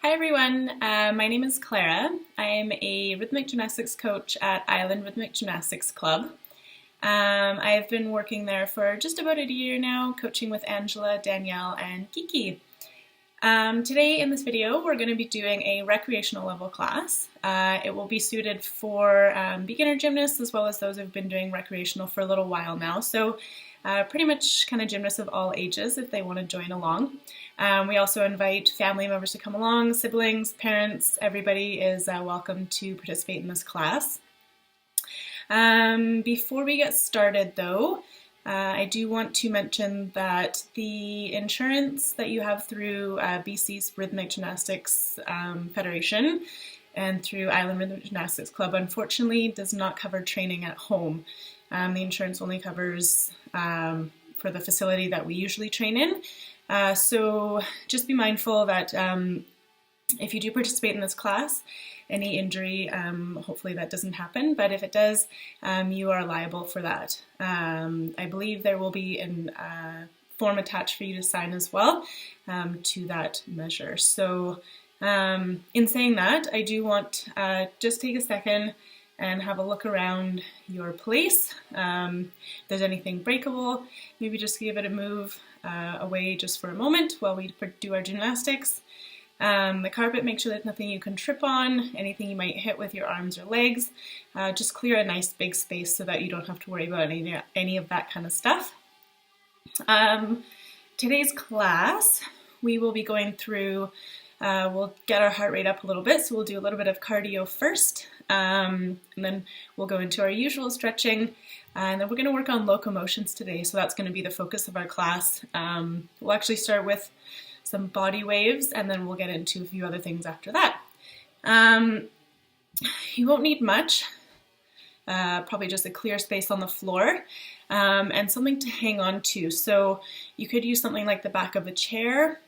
Hi everyone, my name is Clara. I am a rhythmic gymnastics coach at Island Rhythmic Gymnastics Club. I've been working there for just about a year now, coaching with Angela, Danielle, and Kiki. Today in this video we're going to be doing a recreational level class. It will be suited for beginner gymnasts as well as those who have been doing recreational for a little while now. So pretty much kind of gymnasts of all ages if they want to join along. We also invite family members to come along, siblings, parents, everybody is welcome to participate in this class. Before we get started though, I do want to mention that the insurance that you have through BC's Rhythmic Gymnastics Federation and through Island Rhythmic Gymnastics Club unfortunately does not cover training at home. The insurance only covers for the facility that we usually train in. So just be mindful that if you do participate in this class, any injury, hopefully that doesn't happen, but if it does, you are liable for that. I believe there will be a form attached for you to sign as well to that measure. So in saying that, I do want just take a second and have a look around your place. If there's anything breakable, maybe just give it a move away just for a moment while we do our gymnastics. The carpet, make sure there's nothing you can trip on, anything you might hit with your arms or legs. Just clear a nice big space so that you don't have to worry about any of that kind of stuff. Today's class, we will be going through, we'll get our heart rate up a little bit, so we'll do a little bit of cardio first, and then we'll go into our usual stretching, and then we're going to work on locomotions today, so that's going to be the focus of our class. We'll actually start with some body waves, and then we'll get into a few other things after that. You won't need much, probably just a clear space on the floor, and something to hang on to. So you could use something like the back of a chair,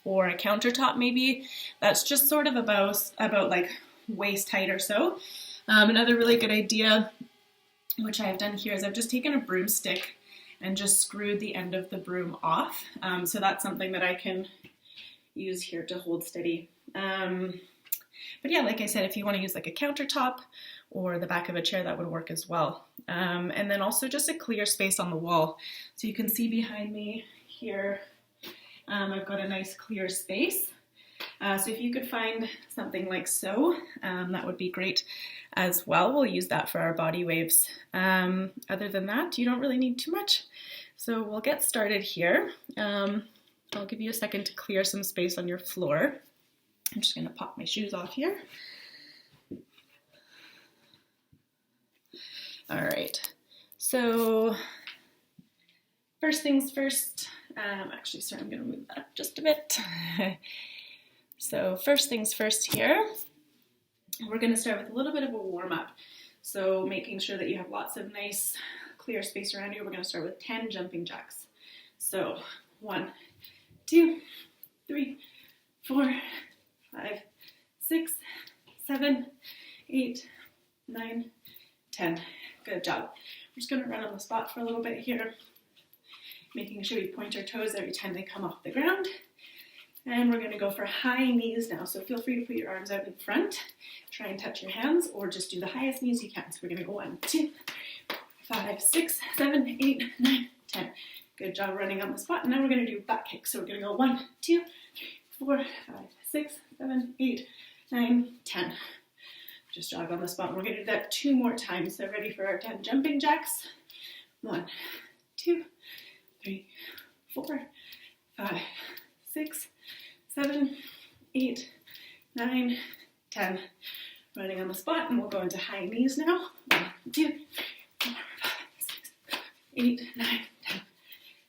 or a countertop maybe. That's just sort of about like waist height or so. Another really good idea, which I've done here, is I've just taken a broomstick and just screwed the end of the broom off. So that's something that I can use here to hold steady. But yeah, like I said, if you want to use like a countertop or the back of a chair, that would work as well. And then also just a clear space on the wall. So you can see behind me here, I've got a nice clear space. So if you could find something like so, that would be great as well. We'll use that for our body waves. Other than that, you don't really need too much. So we'll get started here. I'll give you a second to clear some space on your floor. I'm just going to pop my shoes off here. All right. So first things first. Actually, sorry, I'm going to move that up just a bit. So first things first here, we're going to start with a little bit of a warm-up. So making sure that you have lots of nice clear space around you. We're going to start with 10 jumping jacks. So 1, 2, 3, 4, 5, 6, 7, 8, 9, 10. Good job. We're just going to run on the spot for a little bit here, making sure we point our toes every time they come off the ground. And we're going to go for high knees now. So feel free to put your arms out in front. Try and touch your hands or just do the highest knees you can. So we're going to go 1, 2, 5, 6, 7, 8, 9, 10. Good job running on the spot. And now we're going to do back kicks. So we're going to go 1, 2, 3, 4, 5, 6, 7, 8, 9, 10. Just jog on the spot. And we're going to do that 2 more times. So ready for our 10 jumping jacks. 1, 2, 3, 4, 5, 6, 7, 8, 9, 10. Running on the spot, and we'll go into high knees now. 1, 2, 3, 4, 5, 6, 8, 9, 10.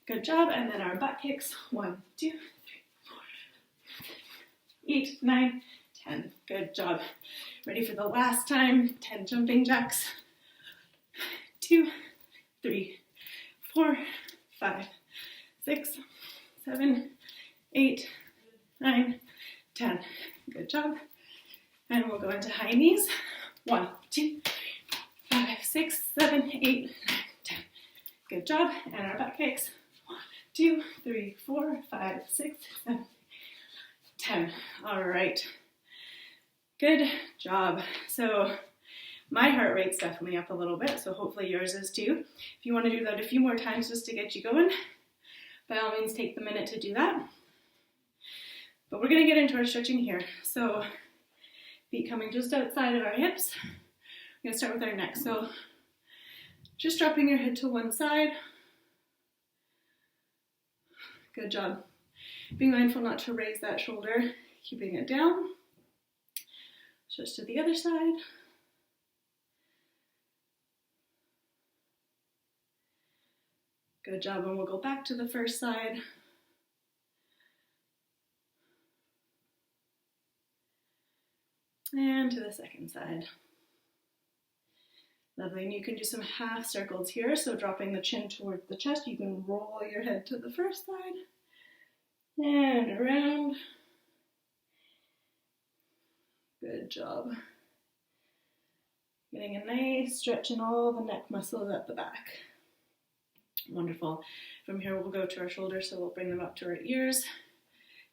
Good job. And then our butt kicks. 1, 2, 3, 4, 8, 9, 10. Good job. Ready for the last time. 10 jumping jacks. 2, 3, 4, 5, 6, 7, 8, 9, 10. Good job. And we'll go into high knees. 1, 2, 5, 6, 7, 8, 9, 10. Good job. And our butt kicks. 1, 2, 3, 4, 5, 6, 7, 10. 10. All right. Good job. So my heart rate's definitely up a little bit, so hopefully yours is too. If you want to do that a few more times just to get you going, by all means take the minute to do that. But we're going to get into our stretching here. So feet coming just outside of our hips. We're going to start with our neck. So just dropping your head to one side. Good job. Being mindful not to raise that shoulder, keeping it down. Switch to the other side. Good job, and we'll go back to the first side. And to the second side. Lovely, and you can do some half circles here, so dropping the chin towards the chest, you can roll your head to the first side, and around. Good job. Getting a nice stretch in all the neck muscles at the back. Wonderful. From here we'll go to our shoulders, so we'll bring them up to our ears,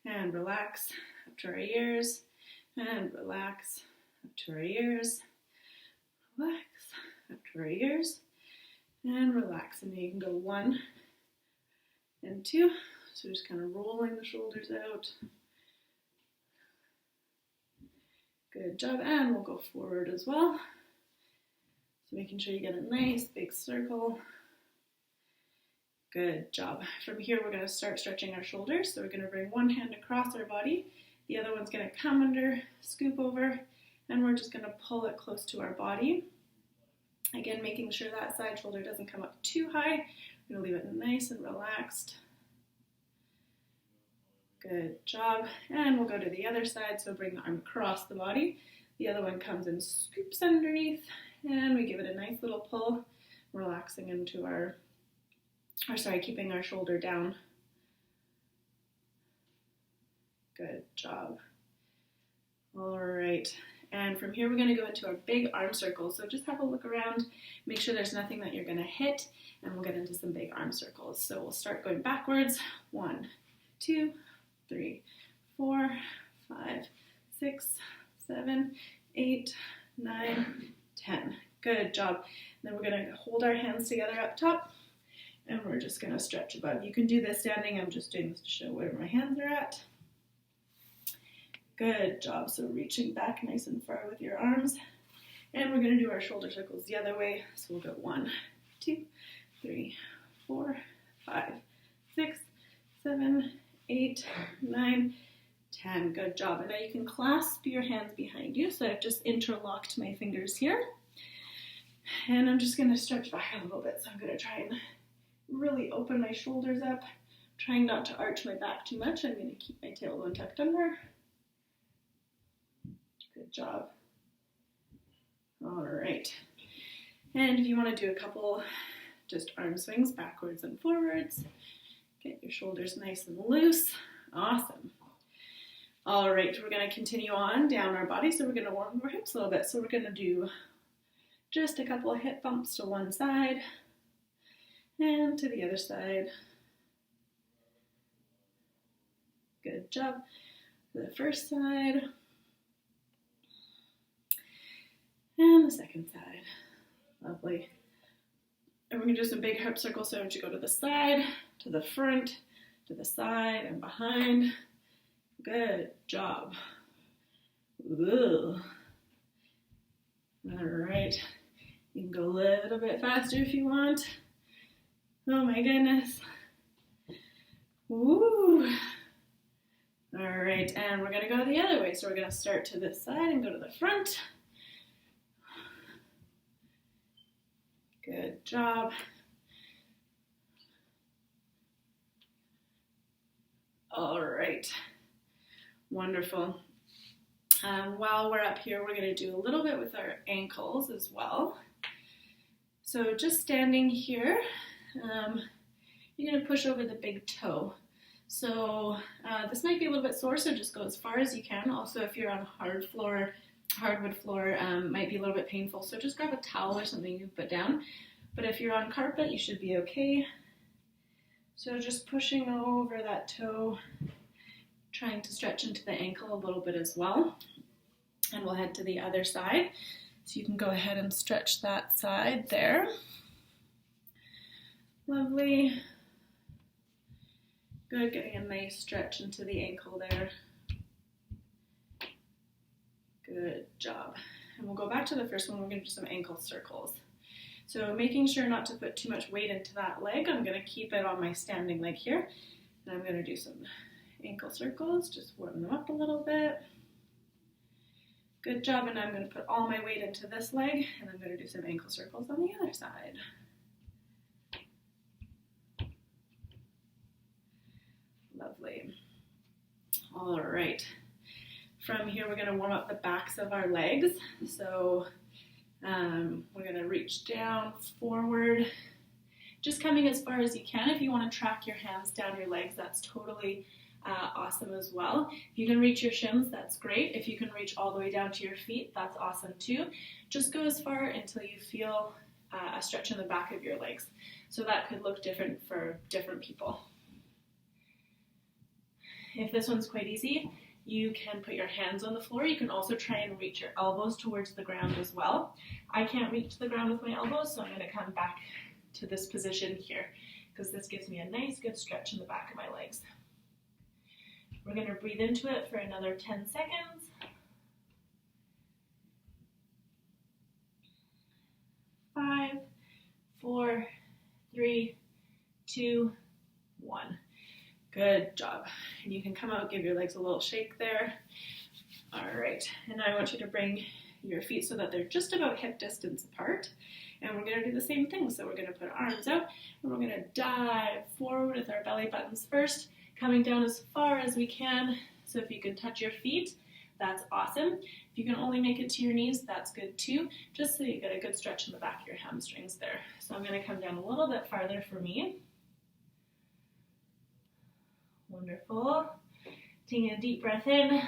and relax, up to our ears, and relax, up to our ears, relax, up to our ears, and relax. And you can go 1 and 2. So just kind of rolling the shoulders out. Good job. And we'll go forward as well. So making sure you get a nice big circle. Good job. From here, we're going to start stretching our shoulders. So we're going to bring one hand across our body. The other one's going to come under, scoop over, and we're just going to pull it close to our body. Again, making sure that side shoulder doesn't come up too high. We're going to leave it nice and relaxed. Good job. And we'll go to the other side. So bring the arm across the body. The other one comes and scoops underneath, and we give it a nice little pull, relaxing into keeping our shoulder down. Good job. All right. And from here, we're going to go into our big arm circles. So just have a look around, make sure there's nothing that you're going to hit, and we'll get into some big arm circles. So we'll start going backwards. 1, 2, 3, 4, 5, 6, 7, 8, 9, 10. Good job. And then we're going to hold our hands together up top, and we're just going to stretch above. You can do this standing. I'm just doing this to show where my hands are at. Good job. So reaching back nice and far with your arms. And we're going to do our shoulder circles the other way. So we'll go 1, 2, 3, 4, 5, 6, 7, 8, 9, 10. Good job. And now you can clasp your hands behind you. So I've just interlocked my fingers here. And I'm just going to stretch back a little bit. So I'm going to try and really open my shoulders up, trying not to arch my back too much. I'm going to keep my tailbone tucked under. Good job. All right. And if you want to do a couple just arm swings backwards and forwards, get your shoulders nice and loose. Awesome. All right, we're going to continue on down our body. So we're going to warm our hips a little bit. So we're going to do just a couple of hip bumps to one side and to the other side. Good job. To the first side and the second side. Lovely. And we're going to do some big hip circles. So you go to the side, to the front, to the side, and behind. Good job. Ooh. All right. You can go a little bit faster if you want. Oh my goodness. Woo. All right, and we're going to go the other way. So we're going to start to this side and go to the front. Good job. All right. Wonderful. While we're up here, we're going to do a little bit with our ankles as well. So just standing here, you're going to push over the big toe. So this might be a little bit sore, so just go as far as you can. Also, if you're on hardwood floor, might be a little bit painful, so just grab a towel or something you can put down. But if you're on carpet, you should be okay. So just pushing over that toe, trying to stretch into the ankle a little bit as well. And we'll head to the other side. So you can go ahead and stretch that side there. Lovely. Good, getting a nice stretch into the ankle there. Good job. And we'll go back to the first one. We're going to do some ankle circles. So making sure not to put too much weight into that leg. I'm going to keep it on my standing leg here. And I'm going to do some ankle circles, just warm them up a little bit. Good job, and I'm going to put all my weight into this leg, and I'm going to do some ankle circles on the other side. Lovely. All right. From here, we're going to warm up the backs of our legs. So we're going to reach down, forward, just coming as far as you can. If you want to track your hands down your legs, that's totally awesome as well. If you can reach your shins, that's great. If you can reach all the way down to your feet, that's awesome too. Just go as far until you feel a stretch in the back of your legs. So that could look different for different people. If this one's quite easy, you can put your hands on the floor. You can also try and reach your elbows towards the ground as well. I can't reach the ground with my elbows, so I'm going to come back to this position here because this gives me a nice good stretch in the back of my legs. We're going to breathe into it for another 10 seconds. 5, 4, 3, 2, 1. Good job. And you can come out, give your legs a little shake there. All right. And I want you to bring your feet so that they're just about hip distance apart. And we're going to do the same thing. So we're going to put our arms out and we're going to dive forward with our belly buttons first, coming down as far as we can. So if you can touch your feet, that's awesome. If you can only make it to your knees, that's good too, just so you get a good stretch in the back of your hamstrings there. So I'm going to come down a little bit farther for me. Wonderful. Taking a deep breath in.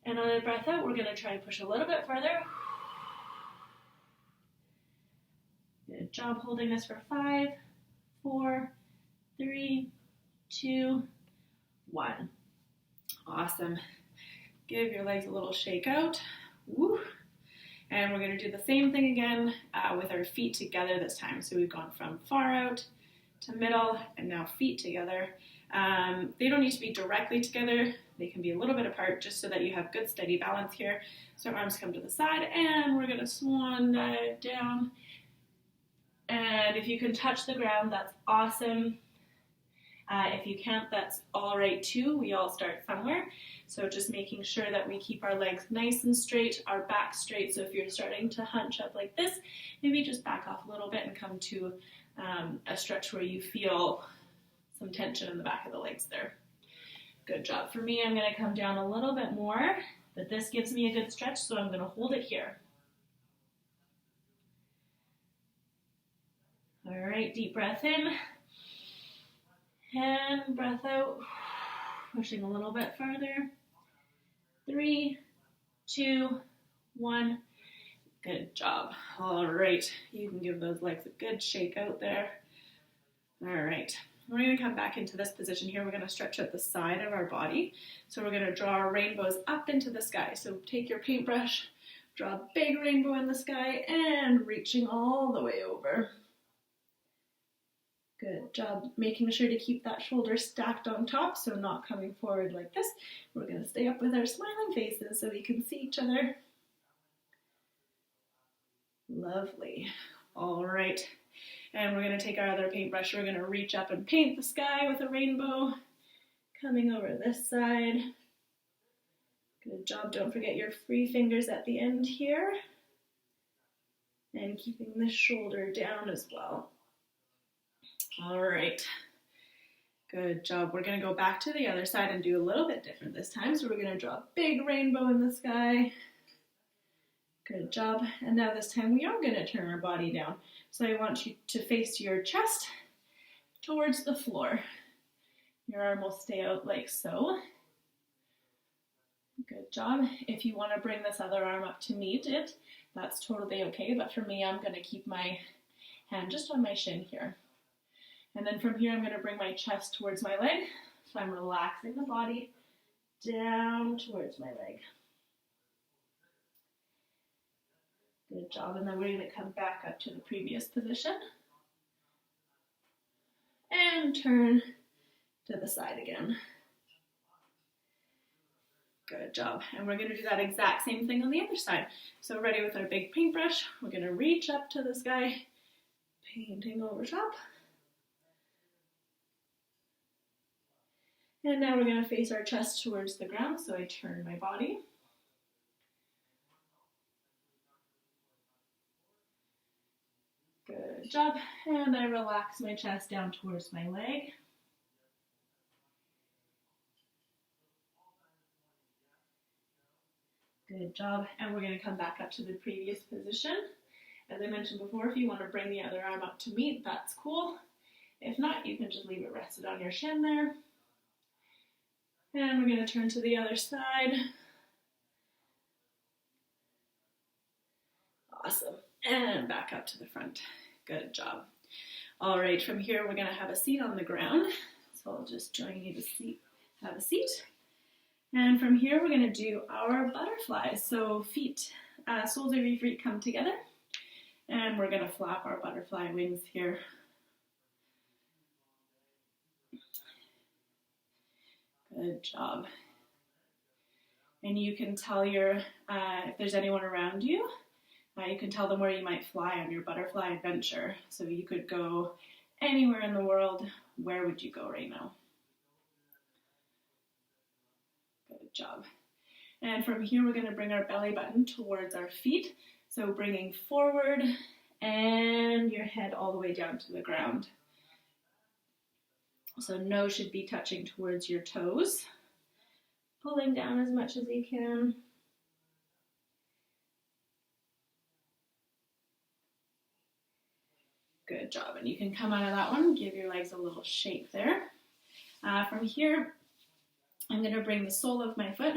And on a breath out, we're going to try and push a little bit farther. Good job holding this for 5, 4, 3, 2, 1. Awesome. Give your legs a little shake out. Woo. And we're going to do the same thing again with our feet together this time. So we've gone from far out to middle and now feet together. They don't need to be directly together. They can be a little bit apart just so that you have good steady balance here. So arms come to the side and we're going to swan dive down. And if you can touch the ground, that's awesome. If you can't, that's all right too. We all start somewhere. So just making sure that we keep our legs nice and straight, our back straight. So if you're starting to hunch up like this, maybe just back off a little bit and come to a stretch where you feel some tension in the back of the legs there. Good job. For me, I'm going to come down a little bit more, but this gives me a good stretch, so I'm going to hold it here. All right, deep breath in. And breath out, pushing a little bit farther. 3, 2, 1. Good job. All right, you can give those legs a good shake out there. All right, we're going to come back into this position here. We're going to stretch out the side of our body. So we're going to draw our rainbows up into the sky. So take your paintbrush, draw a big rainbow in the sky, and reaching all the way over. Good job, making sure to keep that shoulder stacked on top, so not coming forward like this. We're going to stay up with our smiling faces so we can see each other. Lovely. All right, and we're going to take our other paintbrush. We're going to reach up and paint the sky with a rainbow, coming over this side. Good job. Don't forget your free fingers at the end here, and keeping the shoulder down as well. All right, good job. We're going to go back to the other side and do a little bit different this time. So we're going to draw a big rainbow in the sky. Good job. And now this time we are going to turn our body down. So I want you to face your chest towards the floor. Your arm will stay out like so. Good job. If you want to bring this other arm up to meet it, that's totally okay. But for me, I'm going to keep my hand just on my shin here. And then from here, I'm going to bring my chest towards my leg, So I'm relaxing the body down towards my leg. Good job. And then we're going to come back up to the previous position. And turn to the side again. Good job. And we're going to do that exact same thing on the other side. So ready with our big paintbrush, we're going to reach up to the sky, painting over top. And now we're going to face our chest towards the ground, so I turn my body. Good job. And I relax my chest down towards my leg. Good job. And we're going to come back up to the previous position. As I mentioned before, if you want to bring the other arm up to meet, that's cool. If not, you can just leave it rested on your shin there. And we're going to turn to the other side. Awesome. And back up to the front. Good job. All right, from here we're going to have a seat on the ground. So I'll just join you to have a seat. And from here we're going to do our butterflies. So feet, soles of your feet come together. And we're going to flap our butterfly wings here. Good job. And you can tell if there's anyone around you, you can tell them where you might fly on your butterfly adventure. So you could go anywhere in the world. Where would you go right now? Good job. And from here, we're going to bring our belly button towards our feet. So bringing forward and your head all the way down to the ground. So nose should be touching towards your toes. Pulling down as much as you can. Good job. And you can come out of that one, give your legs a little shake there. From here, I'm going to bring the sole of my foot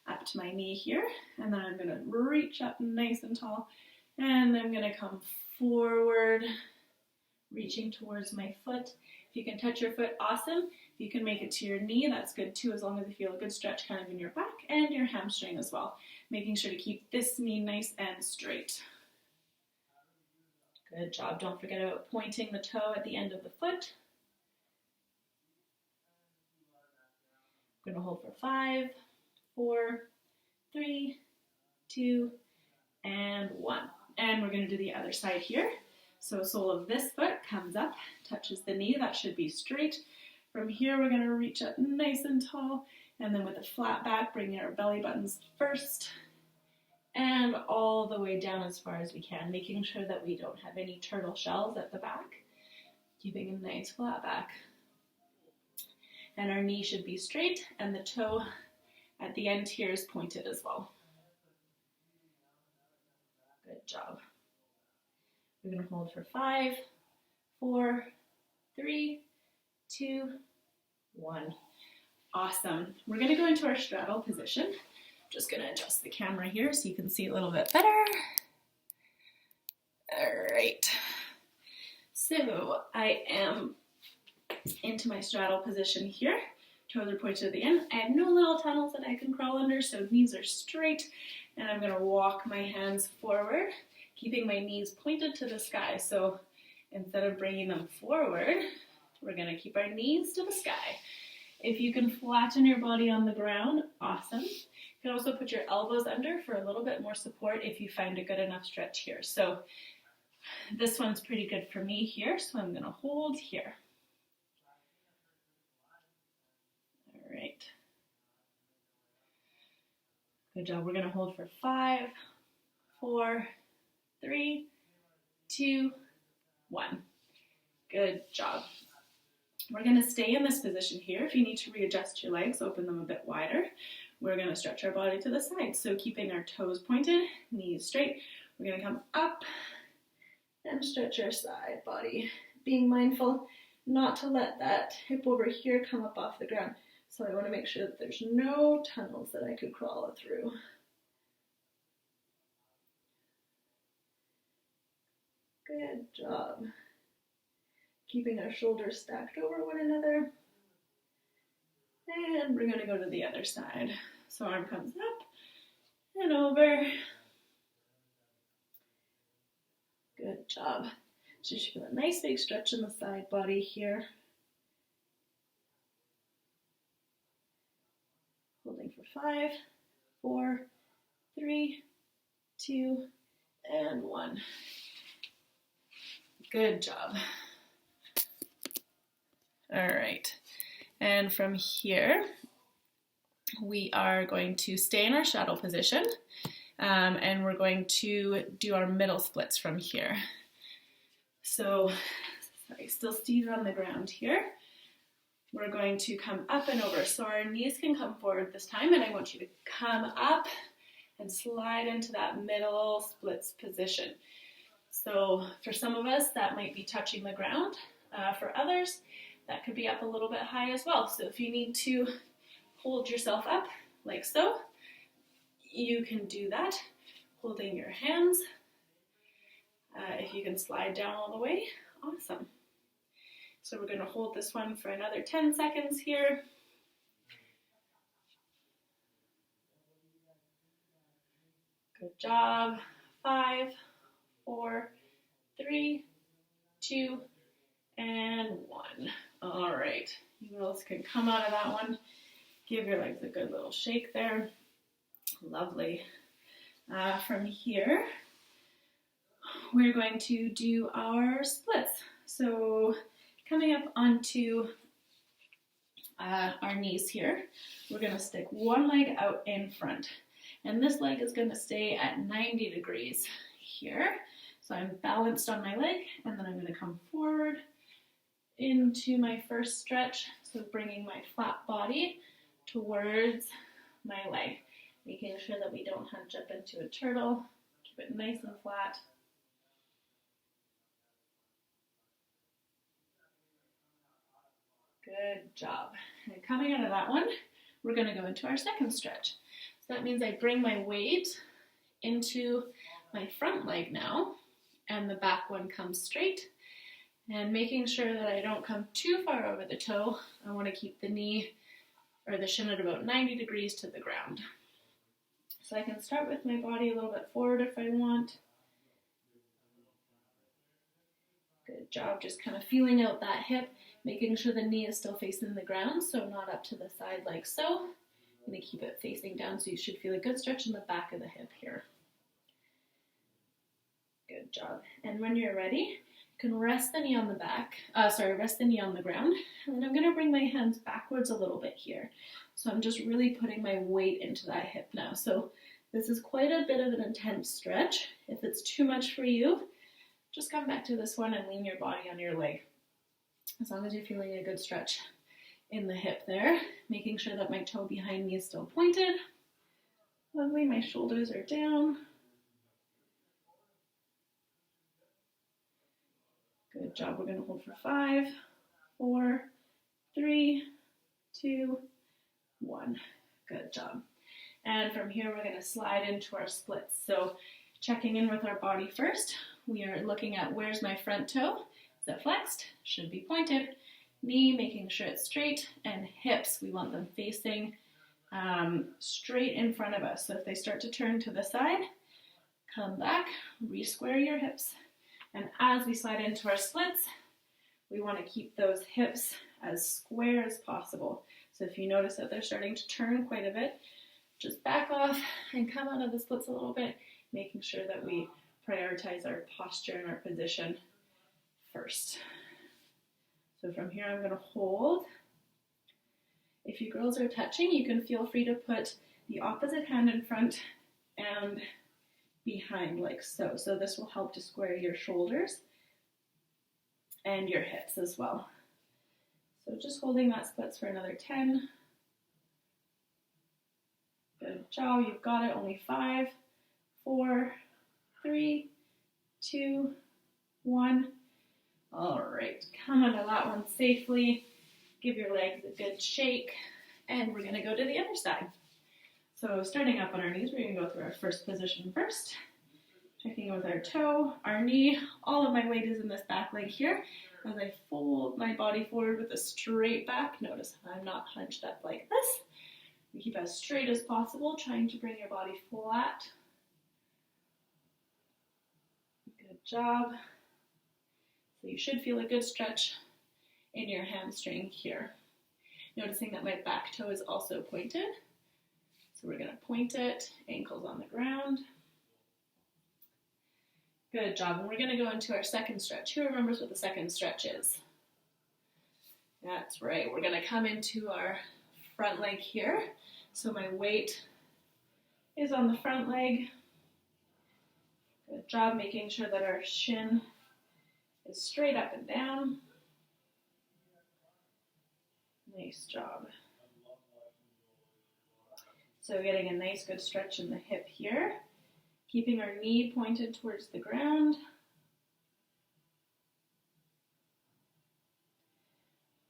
up to my knee here, and then I'm going to reach up nice and tall, and I'm going to come forward, reaching towards my foot. If you can touch your foot, awesome. If you can make it to your knee, that's good too, as long as you feel a good stretch kind of in your back and your hamstring as well. Making sure to keep this knee nice and straight. Good job. Don't forget about pointing the toe at the end of the foot. We're going to hold for 5, 4, 3, 2, and 1. And we're going to do the other side here. So sole of this foot comes up, touches the knee. That should be straight. From here, we're going to reach up nice and tall. And then with a flat back, bring our belly buttons first. And all the way down as far as we can, making sure that we don't have any turtle shells at the back. Keeping a nice flat back. And our knee should be straight, and the toe at the end here is pointed as well. Good job. We're going to hold for 5, 4, 3, 2, 1. Awesome. We're going to go into our straddle position. Just going to adjust the camera here so you can see a little bit better. All right. So I am into my straddle position here. Toes are pointed at the end. I have no little tunnels that I can crawl under, so knees are straight. And I'm going to walk my hands forward, keeping my knees pointed to the sky. So instead of bringing them forward, we're going to keep our knees to the sky. If you can flatten your body on the ground, awesome. You can also put your elbows under for a little bit more support if you find a good enough stretch here. So this one's pretty good for me here, so I'm going to hold here. All right. Good job. We're going to hold for 5, 4, 3, 2, 1. Good job. We're going to stay in this position here. If you need to readjust your legs, open them a bit wider. We're going to stretch our body to the side. So keeping our toes pointed, knees straight. We're going to come up and stretch our side body. Being mindful not to let that hip over here come up off the ground. So I want to make sure that there's no tunnels that I could crawl through. Good job. Keeping our shoulders stacked over one another. And we're gonna go to the other side. So arm comes up and over. Good job. So you should feel a nice big stretch in the side body here. Holding for 5, 4, 3, 2, and 1. Good job. All right. And from here, we are going to stay in our shadow position, and we're going to do our middle splits from here. So, sorry, still seated on the ground here. We're going to come up and over. So our knees can come forward this time, and I want you to come up and slide into that middle splits position. So for some of us, that might be touching the ground. For others, that could be up a little bit high as well. So if you need to hold yourself up like so, you can do that, holding your hands. If you can slide down all the way, awesome. So we're going to hold this one for another 10 seconds here. Good job. 5, 4, 3, 2, and 1. All right. You girls can come out of that one. Give your legs a good little shake there. Lovely. From here, we're going to do our splits. So coming up onto our knees here, we're going to stick one leg out in front. And this leg is going to stay at 90 degrees here. So I'm balanced on my leg, and then I'm going to come forward into my first stretch. So bringing my flat body towards my leg, making sure that we don't hunch up into a turtle. Keep it nice and flat. Good job. And coming out of that one, we're going to go into our second stretch. So that means I bring my weight into my front leg now, and the back one comes straight. And making sure that I don't come too far over the toe, I want to keep the knee or the shin at about 90 degrees to the ground. So I can start with my body a little bit forward if I want. Good job, just kind of feeling out that hip, making sure the knee is still facing the ground, so not up to the side like so. I'm going to keep it facing down, so you should feel a good stretch in the back of the hip here. Good job. And when you're ready, you can rest the knee on the rest the knee on the ground. And then I'm going to bring my hands backwards a little bit here. So I'm just really putting my weight into that hip now. So this is quite a bit of an intense stretch. If it's too much for you, just come back to this one and lean your body on your leg. As long as you're feeling a good stretch in the hip there, making sure that my toe behind me is still pointed. Lovely, my shoulders are down. Good job. We're going to hold for 5, 4, 3, 2, 1. Good job. And from here, we're going to slide into our splits. So checking in with our body first, we are looking at where's my front toe. Is it flexed? Should be pointed. Knee, making sure it's straight. And hips, we want them facing straight in front of us. So if they start to turn to the side, come back, re-square your hips. And as we slide into our splits, we want to keep those hips as square as possible. So if you notice that they're starting to turn quite a bit, just back off and come out of the splits a little bit, making sure that we prioritize our posture and our position first. So from here, I'm going to hold. If you girls are touching, you can feel free to put the opposite hand in front and behind like so. So this will help to square your shoulders and your hips as well. So just holding that splits for another 10. Good job, you've got it. Only 5, 4, 3, 2, 1. All right, come onto that one safely. Give your legs a good shake, and we're gonna go to the other side. So starting up on our knees, we're gonna go through our first position first. Checking in with our toe, our knee. All of my weight is in this back leg here. as I fold my body forward with a straight back. Notice I'm not hunched up like this. You keep as straight as possible, trying to bring your body flat. Good job. So you should feel a good stretch in your hamstring here. Noticing that my back toe is also pointed. So we're going to point it, ankles on the ground. Good job. And we're going to go into our second stretch. Who remembers what the second stretch is? That's right. We're going to come into our front leg here. So my weight is on the front leg. Good job making sure that our shin is straight up and down. Nice job. So getting a nice good stretch in the hip here. Keeping our knee pointed towards the ground.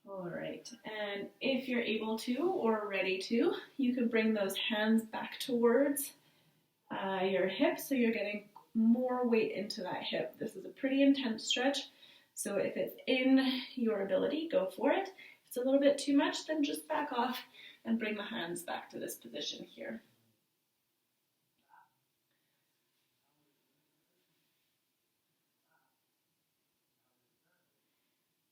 All right, and if you're able to or ready to, you can bring those hands back towards your hip so you're getting more weight into that hip. This is a pretty intense stretch, so if it's in your ability, go for it. If it's a little bit too much, then just back off and bring the hands back to this position here.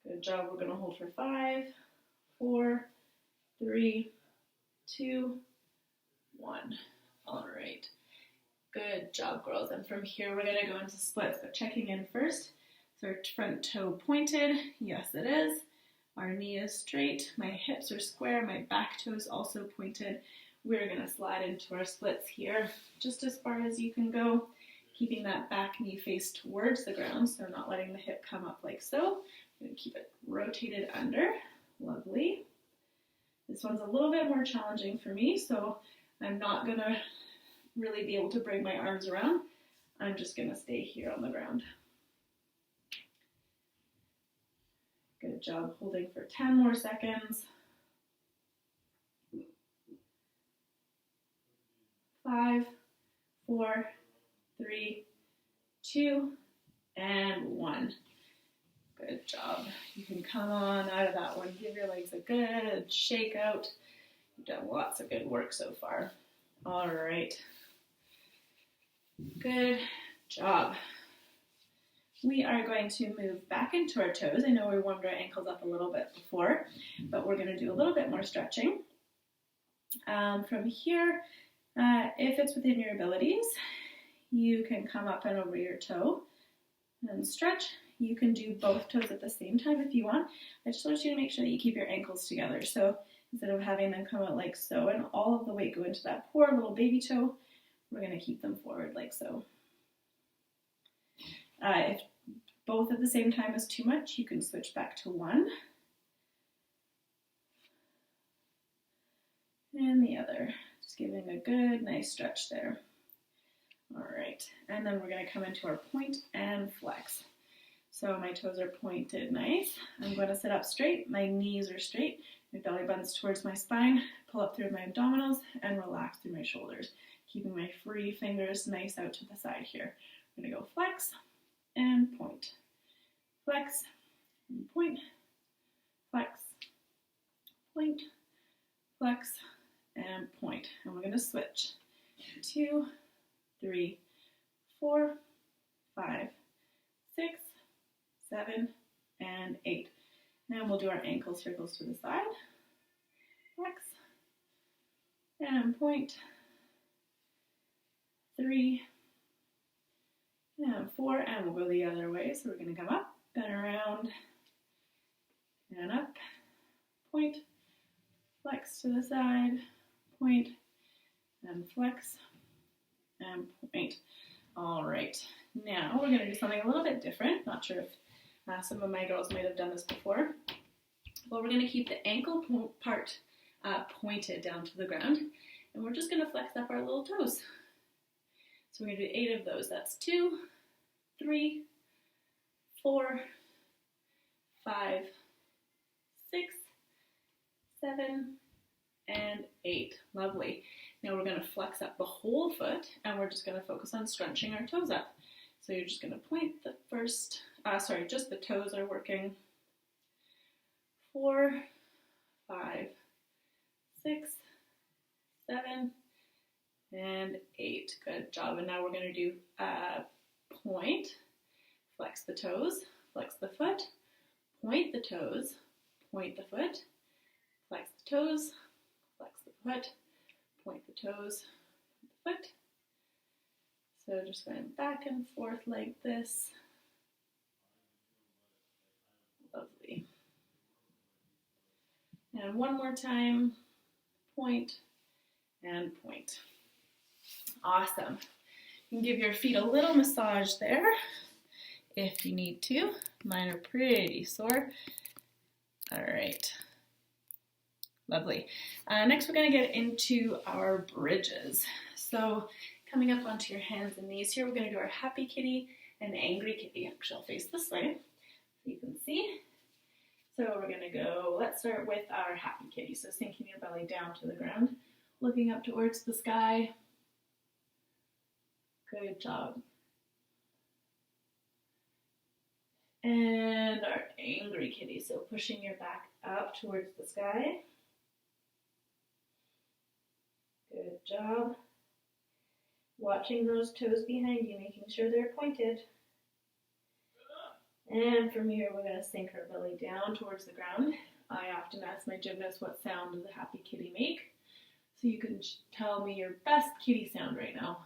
Good job. We're going to hold for 5, 4, 3, 2, 1. All right. Good job, girls. And from here, we're going to go into splits, but checking in first. So our front toe pointed. Yes, it is. Our knee is straight. My hips are square. My back toe is also pointed. We're going to slide into our splits here just as far as you can go, keeping that back knee face towards the ground, so not letting the hip come up like so. I'm going to keep it rotated under. Lovely. This one's a little bit more challenging for me, so I'm not going to really be able to bring my arms around. I'm just going to stay here on the ground. Good job holding for 10 more seconds. 5, 4, 3, 2, and 1. Good job. You can come on out of that one. Give your legs a good shake out. You've done lots of good work so far. All right. Good job. We are going to move back into our toes. I know we warmed our ankles up a little bit before, but we're going to do a little bit more stretching. From here, if it's within your abilities, you can come up and over your toe and stretch. You can do both toes at the same time if you want. I just want you to make sure that you keep your ankles together. So instead of having them come out like so and all of the weight go into that poor little baby toe, we're going to keep them forward like so. If both at the same time is too much, you can switch back to one. And the other. Just giving a good, nice stretch there. All right, and then we're going to come into our point and flex. So my toes are pointed nice. I'm going to sit up straight. My knees are straight. My belly button's towards my spine. Pull up through my abdominals and relax through my shoulders. Keeping my free fingers nice out to the side here. I'm going to go flex and point. Flex and point. Flex. Point. Flex and point. And we're going to switch. 2, 3, 4, 5, 6, 7, and 8. Now we'll do our ankle circles to the side. Flex and point. 3 and 4, and we'll go the other way. So we're going to come up and around and up. Point, flex to the side, point, and flex, and point. All right, now we're going to do something a little bit different. Not sure if some of my girls might have done this before, but we're going to keep the ankle part pointed down to the ground, and we're just going to flex up our little toes. So we're going to do 8 of those. That's 2, 3, 4, 5, 6, 7, and 8. Lovely. Now we're going to flex up the whole foot, and we're just going to focus on scrunching our toes up. So you're just going to point the first, just the toes are working. 4, 5, 6, 7, and 8. Good job. And now we're going to do point, flex the toes, flex the foot, point the toes, point the foot, flex the toes, flex the foot, point the toes, the foot. So just going back and forth like this. Lovely. And one more time, point and point. Awesome. You can give your feet a little massage there if you need to. Mine are pretty sore. All right. Lovely. Next, we're going to get into our bridges. So coming up onto your hands and knees here, we're going to do our happy kitty and angry kitty. Actually, I'll face this way so you can see. So we're going to go, let's start with our happy kitty. So sinking your belly down to the ground, looking up towards the sky. Good job. And our angry kitty, so pushing your back up towards the sky. Good job. Watching those toes behind you, making sure they're pointed. And from here, we're going to sink our belly down towards the ground. I often ask my gymnast, what sound does a happy kitty make? So you can tell me your best kitty sound right now.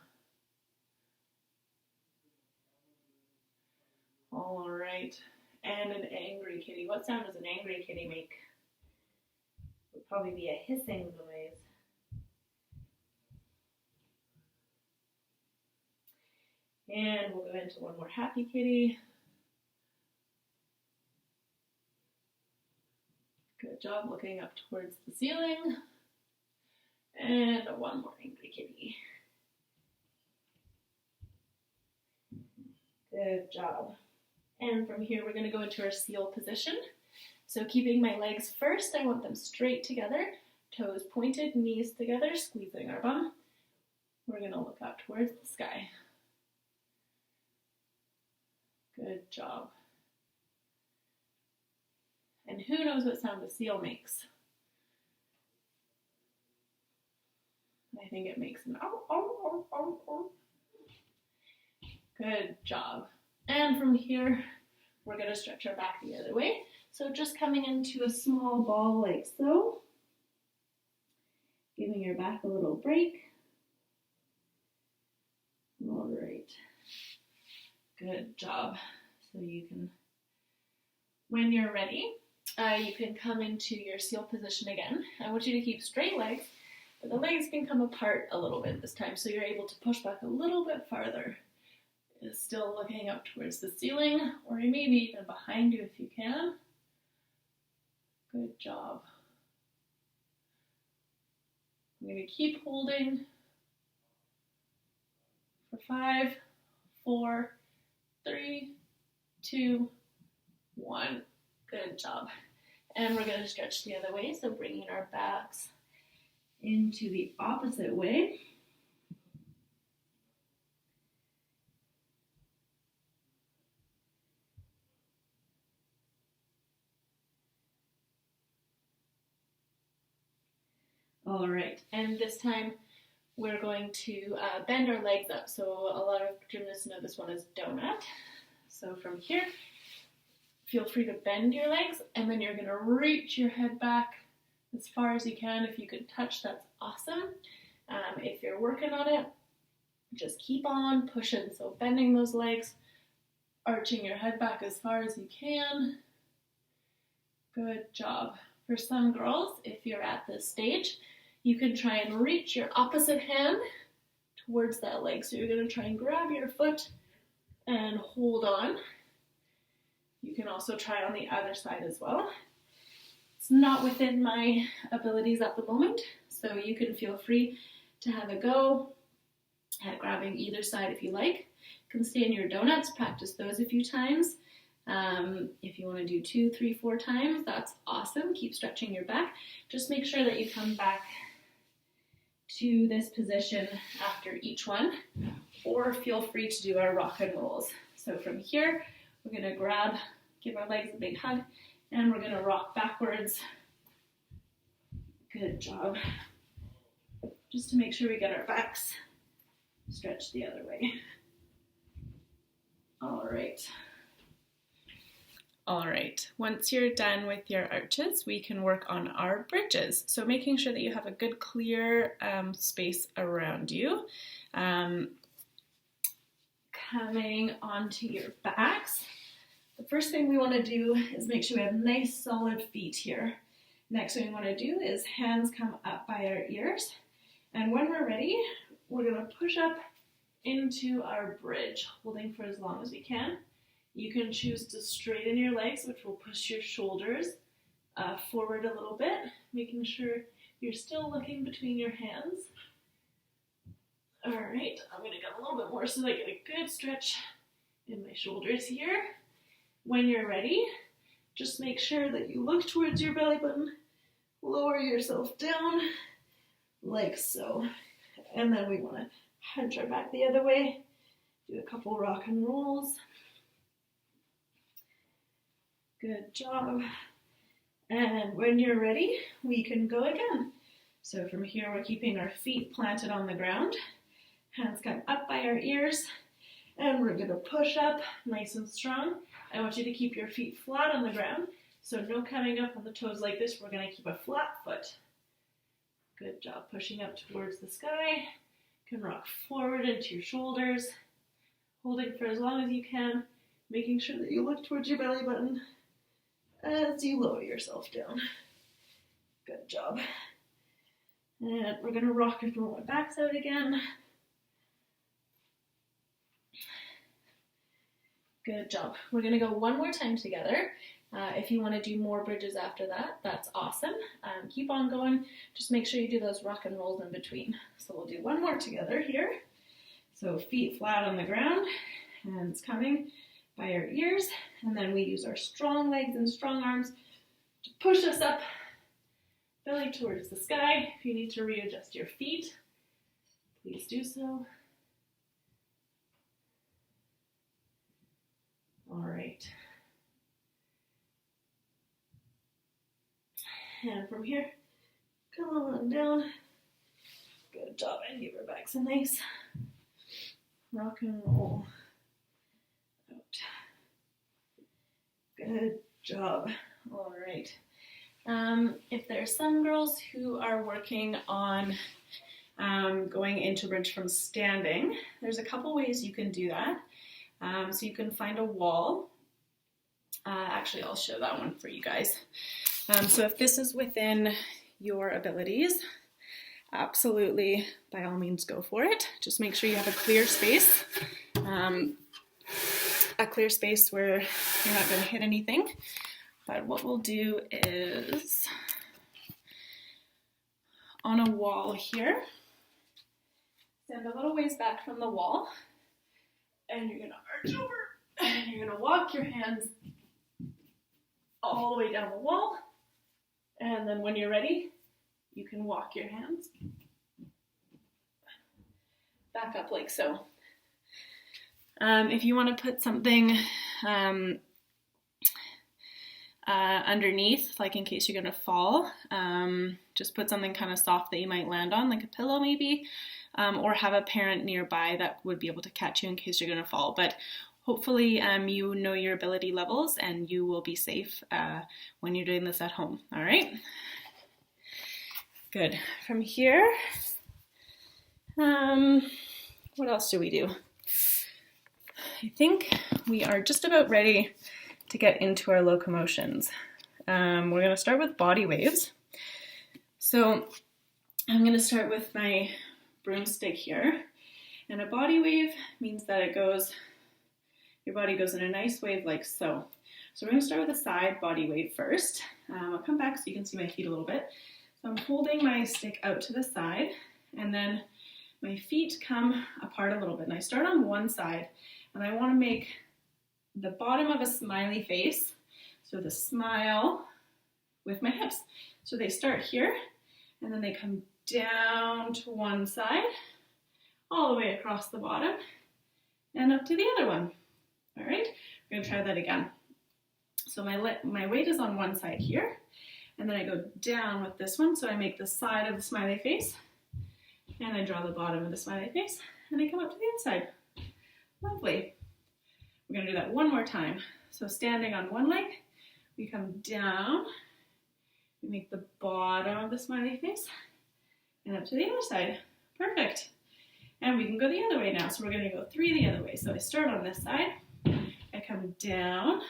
All right. And an angry kitty. What sound does an angry kitty make? It would probably be a hissing noise. And we'll go into one more happy kitty. Good job looking up towards the ceiling. And one more angry kitty. Good job. And from here, we're going to go into our seal position. So keeping my legs first, I want them straight together, toes pointed, knees together, squeezing our bum. We're going to look up towards the sky. Good job. And who knows what sound a seal makes? I think it makes an ow, ow, ow, ow, ow. Good job. And from here, we're going to stretch our back the other way. So just coming into a small ball like so. Giving your back a little break. All right. Good job. So you can, when you're ready, you can come into your seal position again. I want you to keep straight legs, but the legs can come apart a little bit this time, so you're able to push back a little bit farther. Is still looking up towards the ceiling, or maybe even behind you if you can. Good job. I'm going to keep holding for 5, 4, 3, 2, 1. Good job. And we're going to stretch the other way, so bringing our backs into the opposite way. All right, and this time we're going to bend our legs up. So a lot of gymnasts know this one is donut. So from here, feel free to bend your legs, and then you're going to reach your head back as far as you can. If you can touch, that's awesome. If you're working on it, just keep on pushing. So bending those legs, arching your head back as far as you can. Good job. For some girls, if you're at this stage, you can try and reach your opposite hand towards that leg. So you're going to try and grab your foot and hold on. You can also try on the other side as well. It's not within my abilities at the moment, so you can feel free to have a go at grabbing either side if you like. You can stay in your donuts, practice those a few times. If you want to do 2, 3, 4 times, that's awesome. Keep stretching your back. Just make sure that you come back to this position after each one, or feel free to do our rock and rolls. So from here, we're going to give our legs a big hug, And we're gonna rock backwards. Good job. Just to make sure we get our backs stretched the other way. All right. All right, once you're done with your arches, we can work on our bridges. So making sure that you have a good clear space around you. Coming onto your backs. The first thing we want to do is make sure we have nice solid feet here. Next thing we want to do is hands come up by our ears. And when we're ready, we're going to push up into our bridge, holding for as long as we can. You can choose to straighten your legs, which will push your shoulders forward a little bit, making sure you're still looking between your hands. All right, I'm going to get a little bit more so that I get a good stretch in my shoulders here. When you're ready, just make sure that you look towards your belly button, lower yourself down like so. And then we want to hunch our back the other way, do a couple rock and rolls. Good job. And when you're ready, we can go again. So from here, we're keeping our feet planted on the ground. Hands come up by our ears, and we're gonna push up nice and strong. I want you to keep your feet flat on the ground, so no coming up on the toes like this. We're gonna keep a flat foot. Good job, pushing up towards the sky. You can rock forward into your shoulders, holding for as long as you can, making sure that you look towards your belly button as you lower yourself down. Good job. And we're gonna rock and roll our backs out again. Good job. We're gonna go one more time together. If you wanna do more bridges after that, that's awesome. Keep on going. Just make sure you do those rock and rolls in between. So we'll do one more together here. So feet flat on the ground, hands coming by our ears, and then we use our strong legs and strong arms to push us up, belly towards the sky. If you need to readjust your feet, please do so. All right. And from here, come on down. Good job, and give our backs a nice rock and roll out. Good job. All right. If there's some girls who are working on going into bridge from standing, there's a couple ways you can do that. So you can find a wall. Actually, I'll show that one for you guys. So if this is within your abilities, absolutely, by all means, go for it. Just make sure you have a clear space where you're not going to hit anything. But what we'll do is, on a wall here, stand a little ways back from the wall, and you're going to arch over, and you're going to walk your hands all the way down the wall, and then when you're ready, you can walk your hands back up like so. If you want to put something underneath, like in case you're going to fall, just put something kind of soft that you might land on, like a pillow maybe, or have a parent nearby that would be able to catch you in case you're going to fall. But hopefully you know your ability levels and you will be safe when you're doing this at home. All right? Good. From here, what else do we do? I think we are just about ready to get into our locomotions. We're going to start with body waves. So I'm going to start with my broomstick here. And a body wave means that your body goes in a nice wave like so. So we're going to start with a side body wave first. I'll come back so you can see my feet a little bit. So I'm holding my stick out to the side, and then my feet come apart a little bit. And I start on one side, and I want to make the bottom of a smiley face, so the smile with my hips. So they start here, and then they come down to one side, all the way across the bottom, and up to the other one. All right, we're going to try that again. So my weight is on one side here, and then I go down with this one. So I make the side of the smiley face, and I draw the bottom of the smiley face, and I come up to the inside. Lovely. We're gonna do that one more time. So standing on one leg, we come down, we make the bottom of the smiley face, and up to the other side. Perfect. And we can go the other way now. So we're gonna go 3 the other way. So I start on this side, I come down,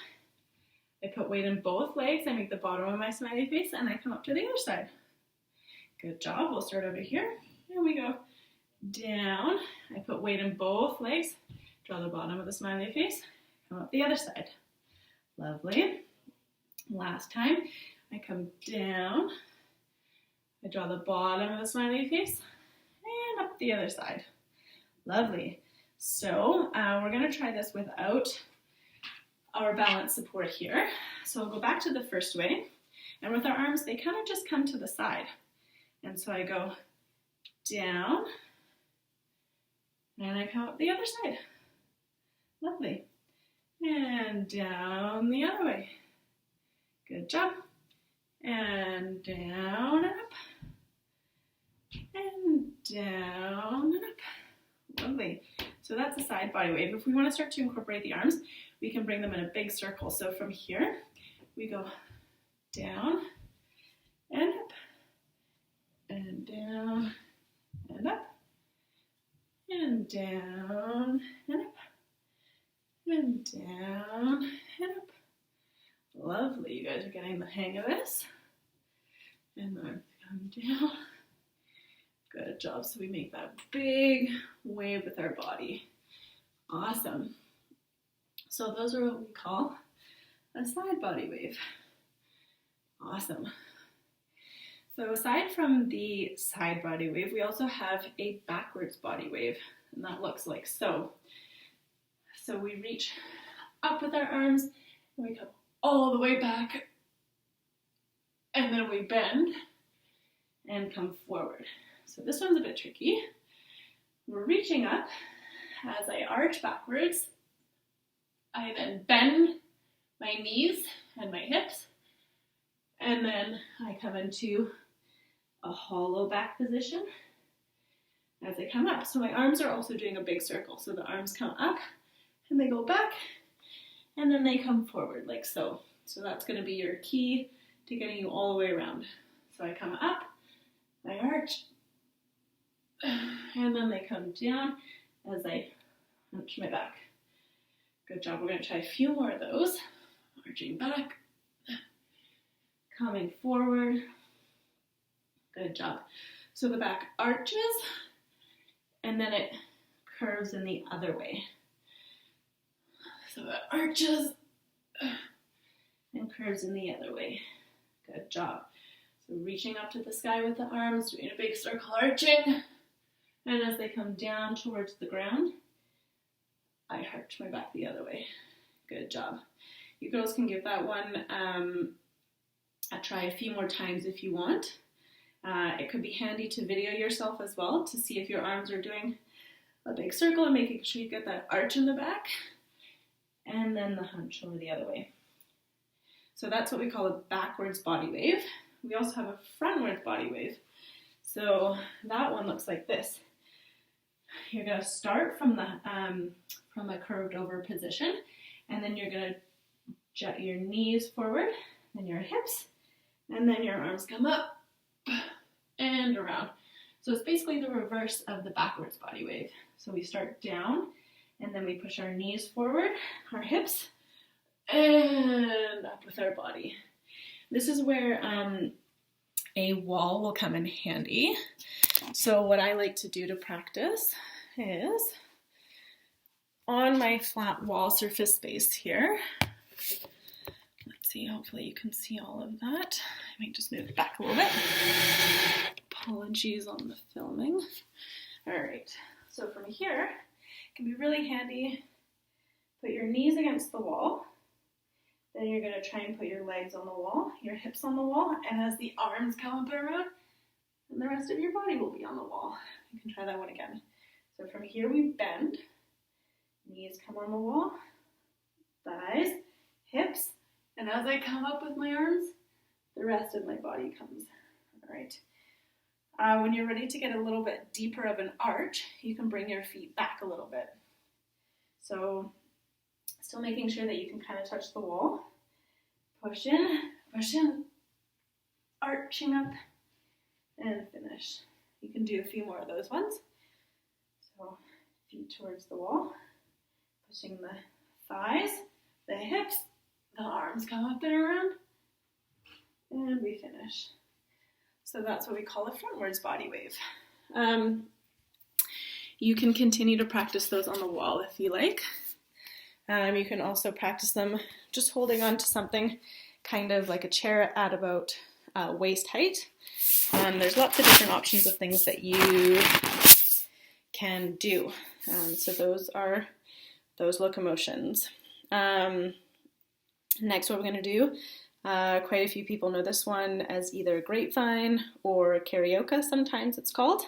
I put weight in both legs, I make the bottom of my smiley face, and I come up to the other side. Good job. We'll start over here, and we go down, I put weight in both legs, draw the bottom of the smiley face, come up the other side. Lovely. Last time, I come down, I draw the bottom of the smiley face, and up the other side. Lovely. So we're going to try this without our balance support here. So we'll go back to the first way, and with our arms, they kind of just come to the side. And so I go down, and I come up the other side. Lovely. And down the other way. Good job. And down and up. And down and up. Lovely. So that's a side body wave. If we want to start to incorporate the arms, we can bring them in a big circle. So from here, we go down and up, and down and up, and down and up, and down and up. Lovely. You guys are getting the hang of this. And then come down. Good job. So we make that big wave with our body. Awesome. So those are what we call a side body wave. Awesome. So aside from the side body wave, we also have a backwards body wave, and that looks like so. So we reach up with our arms, and we come all the way back, and then we bend and come forward. So this one's a bit tricky. We're reaching up. As I arch backwards, I then bend my knees and my hips, and then I come into a hollow back position as I come up. So my arms are also doing a big circle. So the arms come up, and they go back, and then they come forward like so. So that's going to be your key to getting you all the way around. So I come up, I arch, and then they come down as I arch my back. Good job. We're going to try a few more of those. Arching back, coming forward. Good job. So the back arches, and then it curves in the other way. So it arches and curves in the other way. Good job. So reaching up to the sky with the arms, doing a big circle arching. And as they come down towards the ground, I arch my back the other way. Good job. You girls can give that one a try a few more times if you want. It could be handy to video yourself as well to see if your arms are doing a big circle and making sure you get that arch in the back, and then the hunch over the other way. So that's what we call a backwards body wave. We also have a frontwards body wave. So that one looks like this. You're going to start from a curved over position, and then you're going to jut your knees forward, then your hips, and then your arms come up and around. So it's basically the reverse of the backwards body wave. So we start down, and then we push our knees forward, our hips, and up with our body. This is where a wall will come in handy. So what I like to do to practice is on my flat wall surface space here. Let's see, hopefully you can see all of that. I might just move it back a little bit. Apologies on the filming. All right, so from here, it can be really handy. Put your knees against the wall. Then you're going to try and put your legs on the wall, your hips on the wall, and as the arms come up and around, and the rest of your body will be on the wall. You can try that one again. So from here we bend, knees come on the wall, thighs, hips, And as I come up with my arms, the rest of my body comes. All right. When you're ready to get a little bit deeper of an arch, you can bring your feet back a little bit. So still making sure that you can kind of touch the wall. Push in, arching up, and finish. You can do a few more of those ones. So feet towards the wall, pushing the thighs, the hips, the arms come up and around, and we finish. So that's what we call a frontwards body wave. You can continue to practice those on the wall if you like. You can also practice them just holding on to something kind of like a chair at about waist height. There's lots of different options of things that you can do. So those are those locomotions. Next, what we're going to do, quite a few people know this one as either grapevine or karaoke, sometimes it's called.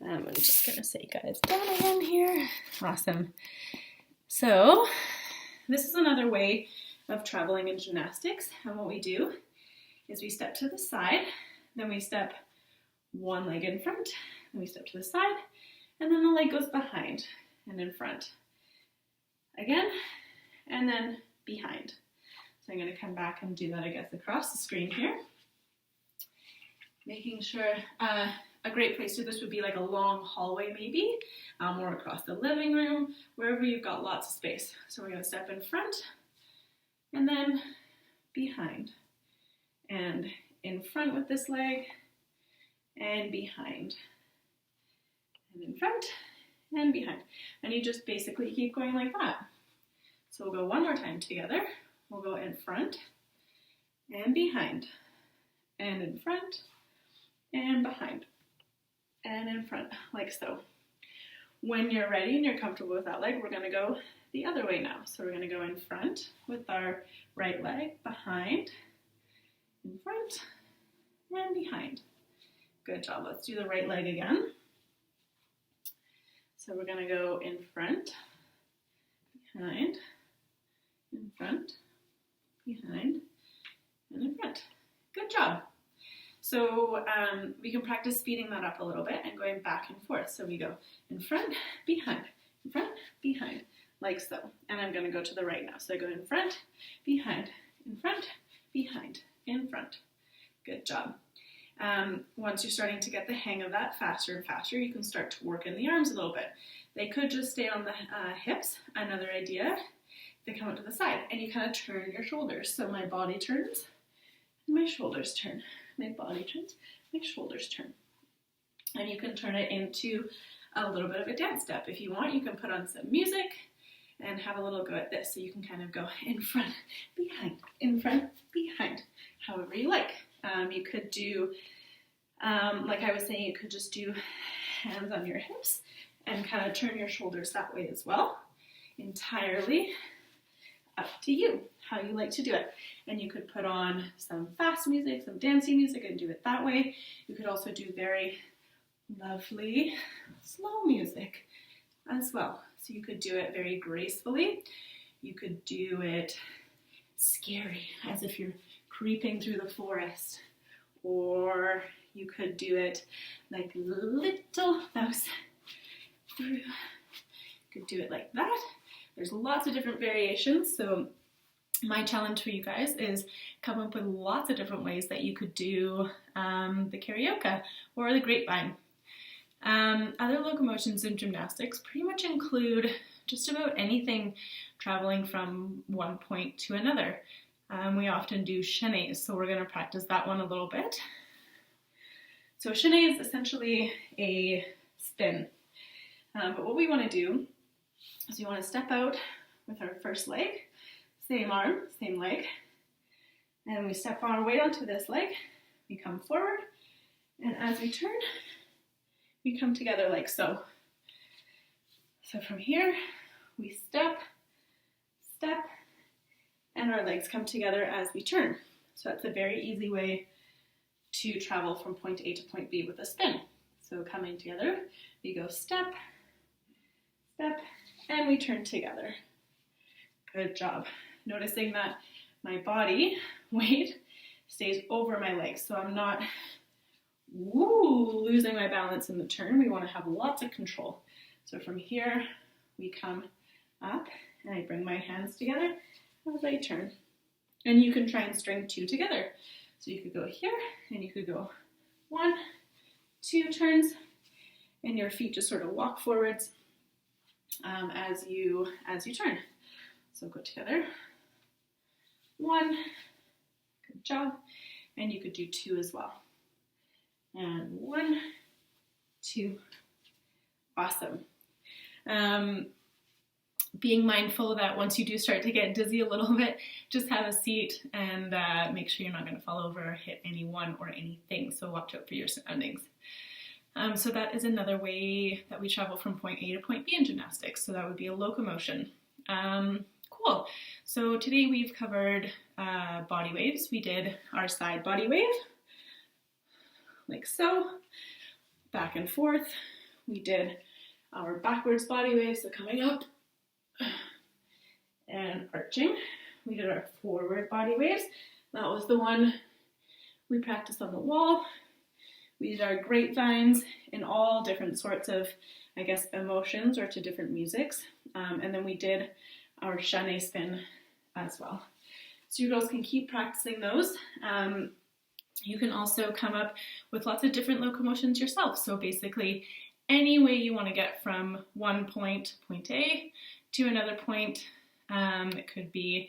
I'm just going to say guys down again here. Awesome. So this is another way of traveling in gymnastics. And what we do is we step to the side, then we step one leg in front, then we step to the side, and then the leg goes behind and in front. Again, and then behind. So I'm going to come back and do that, I guess, across the screen here. Making sure a great place to do this would be like a long hallway maybe, or across the living room, wherever you've got lots of space. So we're going to step in front, and then behind. And in front with this leg, and behind. And in front, and behind. And you just basically keep going like that. So we'll go one more time together. We'll go in front, and behind, and in front, and behind, and in front, like so. When you're ready and you're comfortable with that leg, we're going to go the other way now. So we're going to go in front with our right leg, behind, in front, and behind. Good job. Let's do the right leg again. So we're going to go in front, behind, in front, behind, and in front. Good job. So we can practice speeding that up a little bit and going back and forth. So we go in front, behind, like so. And I'm going to go to the right now. So I go in front, behind, in front. Good job. Once you're starting to get the hang of that faster and faster, you can start to work in the arms a little bit. They could just stay on the hips. Another idea, they come out to the side and you kind of turn your shoulders. So my body turns, my shoulders turn. My body turns, my shoulders turn. And you can turn it into a little bit of a dance step. If you want, you can put on some music and have a little go at this. So you can kind of go in front, behind, however you like. You could do, like I was saying, you could just do hands on your hips and kind of turn your shoulders that way as well. Entirely up to you, how you like to do it. And you could put on some fast music, some dancey music and do it that way. You could also do very lovely slow music as well. So you could do it very gracefully. You could do it scary, as if you're creeping through the forest. Or you could do it like little mouse through. You could do it like that. There's lots of different variations, so my challenge for you guys is come up with lots of different ways that you could do the karaoke or the grapevine. Other locomotions in gymnastics pretty much include just about anything traveling from one point to another. We often do chaînés, so we're going to practice that one a little bit. So chaîné is essentially a spin, but what we want to do is we want to step out with our first leg, same arm, same leg, and we step our weight onto this leg, we come forward, and as we turn, we come together like so. So from here, we step, and our legs come together as we turn. So that's a very easy way to travel from point A to point B with a spin. So coming together, we go step, and we turn together. Good job. Noticing that my body weight stays over my legs. So I'm not losing my balance in the turn. We want to have lots of control. So from here, we come up and I bring my hands together as I turn. And you can try and string 2 together. So you could go here and you could go 1, 2 turns, and your feet just sort of walk forwards as you turn. So go together. 1, good job. And you could do 2 as well. And 1, 2, awesome. Being mindful that once you do start to get dizzy a little bit, just have a seat and make sure you're not going to fall over or hit anyone or anything. So watch out for your surroundings. So that is another way that we travel from point A to point B in gymnastics. So that would be a locomotion. Cool. So today we've covered body waves. We did our side body wave, like so, back and forth. We did our backwards body wave, so coming up and arching. We did our forward body waves. That was the one we practiced on the wall. We did our grapevines in all different sorts of, I guess, emotions or to different musics. And then we did our chalet spin as well. So you girls can keep practicing those. You can also come up with lots of different locomotions yourself. So basically, any way you want to get from one point, point A, to another point. It could be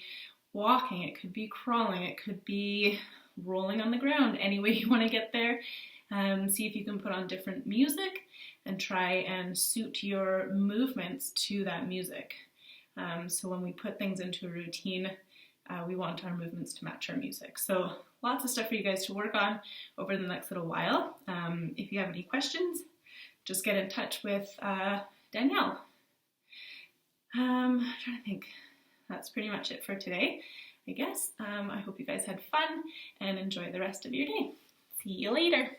walking, it could be crawling, it could be rolling on the ground, any way you want to get there. See if you can put on different music and try and suit your movements to that music. So when we put things into a routine, we want our movements to match our music. So lots of stuff for you guys to work on over the next little while. If you have any questions, just get in touch with Danielle. I'm trying to think. That's pretty much it for today, I guess. I hope you guys had fun and enjoy the rest of your day. See you later.